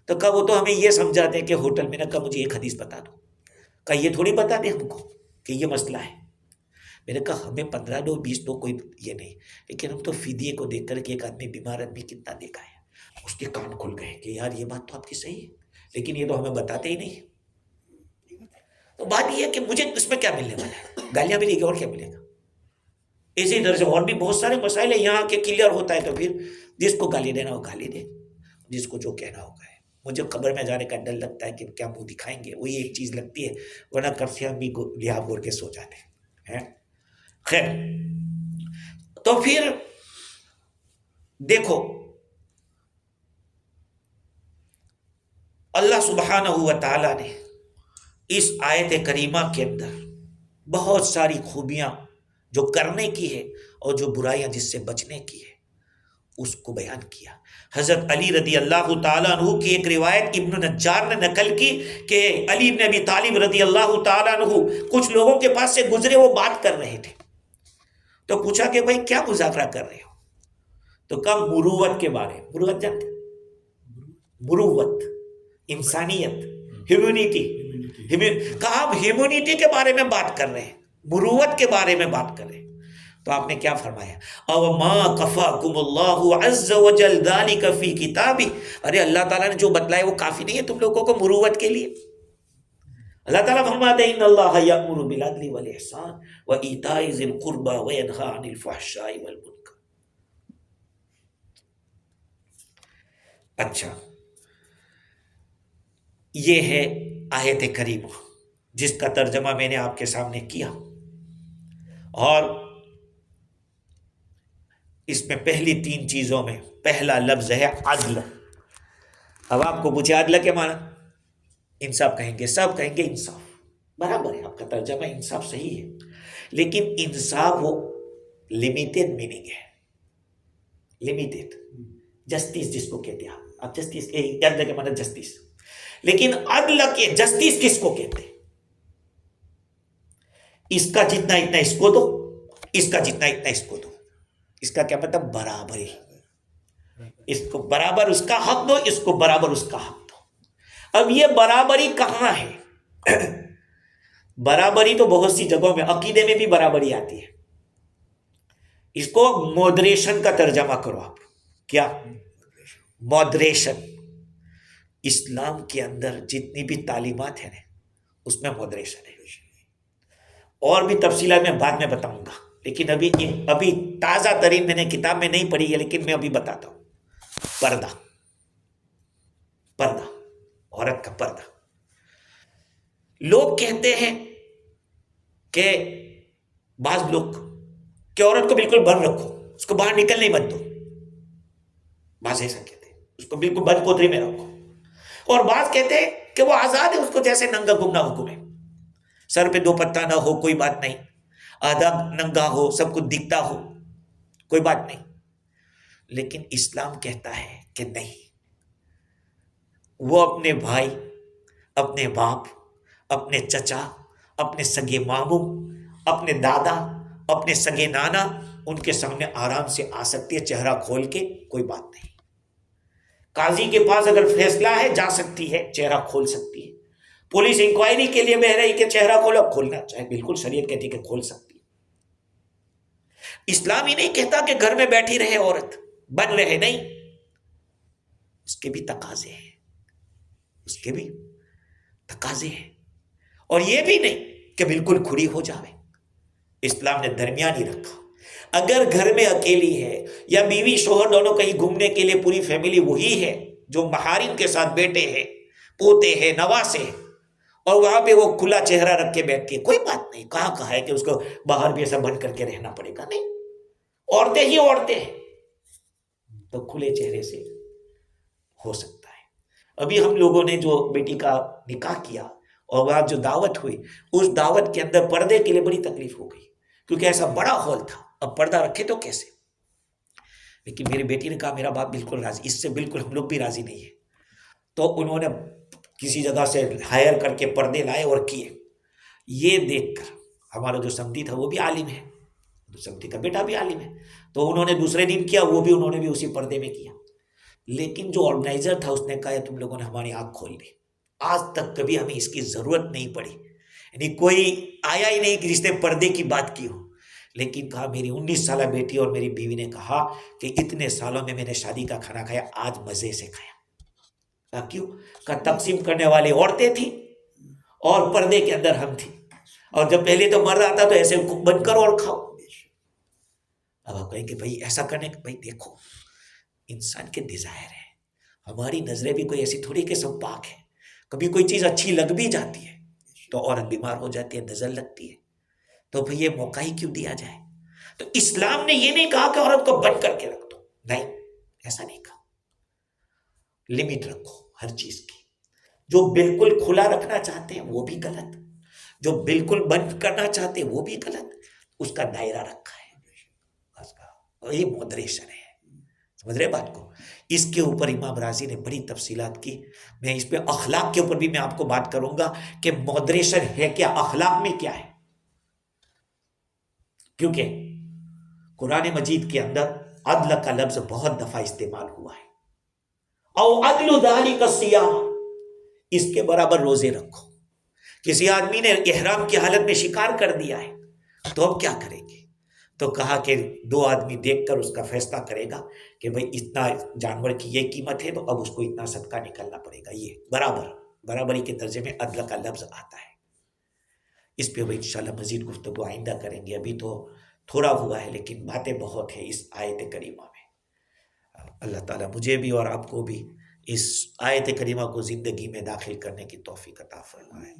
تو کہا وہ تو ہمیں یہ سمجھاتے ہیں کہ ہوٹل میں، نہ کہا مجھے ایک حدیث بتا دو، کہا یہ تھوڑی بتا دیں ہم کو کہ یہ مسئلہ ہے. میں نے کہا ہمیں 15 دو 20 دو کوئی یہ نہیں، لیکن ہم تو فدیے کو دیکھ کر کہ ایک آدمی بیمار آدمی کتنا دیکھا ہے. اس کے کان کھل گئے کہ یار یہ بات تو آپ کی صحیح ہے، لیکن یہ تو ہمیں بتاتے ہی نہیں. تو بات یہ ہے کہ مجھے اس میں کیا ملنے والا ہے؟ گالیاں ملے گی اور کیا ملے گا. اسی طرح سے اور بھی بہت سارے مسائل ہیں یہاں کے کلیئر ہوتا ہے. تو پھر جس کو گالی دینا ہو گالی دے، جس کو جو کہنا ہوگا ہے. مجھے قبر میں جانے کا ڈر لگتا ہے کہ کیا منہ دکھائیں گے، وہی ایک چیز لگتی ہے، ورنہ کب سے ہم بھی لحاظ بول کے سو جاتے ہیں. خیر، تو پھر دیکھو اللہ سبحانہ و تعالی نے اس آیت کریمہ کے اندر بہت ساری خوبیاں جو کرنے کی ہے اور جو برائیاں جس سے بچنے کی ہے اس کو بیان کیا. حضرت علی رضی اللہ تعالیٰ عنہ کی ایک روایت ابن نجار نے نقل کی کہ علی بن ابی طالب رضی اللہ تعالیٰ عنہ کچھ لوگوں کے پاس سے گزرے، وہ بات کر رہے تھے. تو پوچھا کہ بھائی کیا مذاکرہ کر رہے ہو؟ تو کہا مروت کے بارے. مروت جانتے؟ مروت، انسانیت، ہیومینٹی. کہا ہم ہیومینٹی کے بارے میں بات کر رہے ہیں، مروت کے بارے میں بات کر رہے ہیں. تو آپ نے کیا فرمایا؟ او ما کفاکم اللہ عز وجل ذلک فی کتابی. ارے اللہ تعالیٰ نے جو بتلایا وہ کافی نہیں ہے تم لوگوں کو مروت کے لیے؟ اللہ تعالیٰ فرماتے ہیں ان اللہ یأمر بالعدل والاحسان وایتاء ذی القربى وینہی عن الفحشاء والمنکر. اچھا، یہ ہے آیت کریمہ جس کا ترجمہ میں نے آپ کے سامنے کیا. اور اس میں پہلی 3 چیزوں میں پہلا لفظ ہے عدل. اب آپ کو پوچھے عدل کے معنی، انصاف کہیں گے، سب کہیں گے انصاف. برابر ہے، آپ کا ترجمہ انصاف صحیح ہے، لیکن انصاف وہ لمیٹڈ میننگ ہے. لمیٹڈ جسٹس جس کو کہتے ہیں آپ جسٹس، عدل کے معنی جسٹس. لیکن عدل کے جسٹس کس کو کہتے ہیں؟ اس کا جتنا اتنا اس کو دو، اس کا جتنا اتنا اس کو دو. اس کا کیا مطلب؟ برابری. اس کو برابر اس کا حق دو، اس کو برابر اس کا حق دو. اب یہ برابری کہاں ہے؟ برابری تو بہت سی جگہوں میں، عقیدے میں بھی برابری آتی ہے. اس کو مودریشن کا ترجمہ کرو آپ. کیا مودریشن؟ اسلام کے اندر جتنی بھی تعلیمات ہیں اس میں مودریشن ہے. اور بھی تفصیلات میں بعد میں بتاؤں گا، لیکن ابھی تازہ ترین میں نے کتاب میں نہیں پڑھی ہے، لیکن میں ابھی بتاتا ہوں. پردہ، پردہ، عورت کا پردہ. لوگ کہتے ہیں کہ بعض لوگ کہ عورت کو بالکل بند رکھو، اس کو باہر نکلنے ہی مت دو. بعض ایسا کہتے ہیں اس کو بالکل بند کوتری میں رکھو. اور بعض کہتے ہیں کہ وہ آزاد ہے، اس کو جیسے ننگا گھومنا حکم ہے. سر پہ 2 پتہ نہ ہو کوئی بات نہیں، آدھا ننگا ہو، سب کچھ دکھتا ہو کوئی بات نہیں. لیکن اسلام کہتا ہے کہ نہیں، وہ اپنے بھائی، اپنے باپ، اپنے چچا، اپنے سگے ماموں، اپنے دادا، اپنے سگے نانا، ان کے سامنے آرام سے آ سکتی ہے چہرہ کھول کے، کوئی بات نہیں. قاضی کے پاس اگر فیصلہ ہے جا سکتی ہے، چہرہ کھول سکتی ہے. پولیس انکوائری کے لیے بہ رہی کہ چہرہ کھولو، کھولنا چاہے بالکل شریعت کہتی ہے کہ کھول سکتی ہے. اسلام ہی نہیں کہتا کہ گھر میں بیٹھی رہے عورت، بن رہے، نہیں. اس کے بھی تقاضے ہیں، اس کے بھی تقاضے ہیں. اور یہ بھی نہیں کہ بالکل کھڑی ہو جاوے. اسلام نے درمیان ہی رکھا. اگر گھر میں اکیلی ہے یا بیوی شوہر دونوں کہیں گھومنے کے لیے، پوری فیملی وہی ہے جو محارم کے ساتھ بیٹے ہیں، پوتے ہیں، نواسے ہیں، اور وہاں پہ وہ کھلا چہرہ رکھ کے بیٹھتی ہے، کوئی بات نہیں. کہا ہے کہ اس کو باہر بھی ایسا بند کر کے رہنا پڑے گا؟ نہیں. عورتیں ہی عورتیں ہیں تو کھلے چہرے سے ہو سکتا ہے. ابھی ہم لوگوں نے جو بیٹی کا نکاح کیا اور وہاں جو دعوت ہوئی، اس دعوت کے اندر پردے کے لیے بڑی تکلیف ہو گئی، کیونکہ ایسا بڑا ہال تھا. اب پردہ رکھے تو کیسے؟ لیکن میری بیٹی نے کہا میرا باپ بالکل راضی، اس سے بالکل ہم لوگ بھی راضی نہیں ہیں. تو انہوں نے کسی جگہ سے ہائر کر کے پردے لائے اور کیے. یہ دیکھ کر ہمارا جو سمتی تھا وہ بھی عالم ہے، سمتی کا بیٹا بھی عالم ہے، تو انہوں نے دوسرے دن کیا، وہ بھی انہوں نے بھی اسی پردے میں کیا. لیکن جو آرگنائزر تھا اس نے کہا تم لوگوں نے ہماری آنکھ کھول دی، آج تک کبھی ہمیں اس کی ضرورت نہیں پڑی، یعنی کوئی آیا ہی نہیں کہ جس نے پردے کی بات کی ہو، لیکن کہا میری 19 سالہ بیٹی اور میری بیوی نے کہا کہ اتنے سالوں میں نے شادی کا کھانا کھایا، آج مزے سے کھایا۔ کہا کیوں؟ کہا تقسیم کرنے والے عورتیں تھیں اور پردے کے اندر ہم تھیں، اور جب پہلے تو مرد آتا تو ایسے بن کرو اور کھاؤ۔ اب آپ کہیں کہ بھائی ایسا کرنے کہ بھائی دیکھو انسان کے ڈیزائر ہے، ہماری نظریں بھی کوئی ایسی تھوڑی کہ سب پاک ہے، کبھی کوئی چیز اچھی لگ بھی جاتی ہے تو عورت بیمار ہو جاتی ہے، نظر لگتی ہے، تو بھئی یہ موقع ہی کیوں دیا جائے؟ تو اسلام نے یہ نہیں کہا کہ عورت کو بند کر کے رکھ دو، نہیں، ایسا نہیں کہا، لمٹ رکھو ہر چیز کی۔ جو بالکل کھلا رکھنا چاہتے ہیں وہ بھی غلط، جو بالکل بند کرنا چاہتے ہیں وہ بھی غلط، اس کا دائرہ رکھا ہے، اور یہ مودریشن ہے، سمجھ رہے بات کو؟ اس کے اوپر امام رازی نے بڑی تفصیلات کی، میں اس پہ اخلاق کے اوپر بھی میں آپ کو بات کروں گا کہ مودریشن ہے کیا، اخلاق میں کیا ہے، کیونکہ قرآن مجید کے اندر عدل کا لفظ بہت دفعہ استعمال ہوا ہے، او عدل ذالک الصیام، اس کے برابر روزے رکھو۔ کسی آدمی نے احرام کی حالت میں شکار کر دیا ہے تو اب کیا کریں گے؟ تو کہا کہ 2 آدمی دیکھ کر اس کا فیصلہ کرے گا کہ بھئی اتنا جانور کی یہ قیمت ہے تو اب اس کو اتنا صدقہ نکلنا پڑے گا، یہ برابری کے درجے میں عدل کا لفظ آتا ہے۔ اس پہ انشاءاللہ مزید گفتگو آئندہ کریں گے، ابھی تو تھوڑا ہوا ہے لیکن باتیں بہت ہیں اس آیت کریمہ میں۔ اللہ تعالیٰ مجھے بھی اور آپ کو بھی اس آیت کریمہ کو زندگی میں داخل کرنے کی توفیق عطا فرمائے۔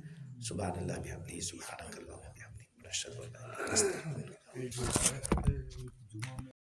سبحان اللہ بحمدہ، سبحانک اللہم وبحمدک، نشہد ان لا الہ الا انت، نستغفرک۔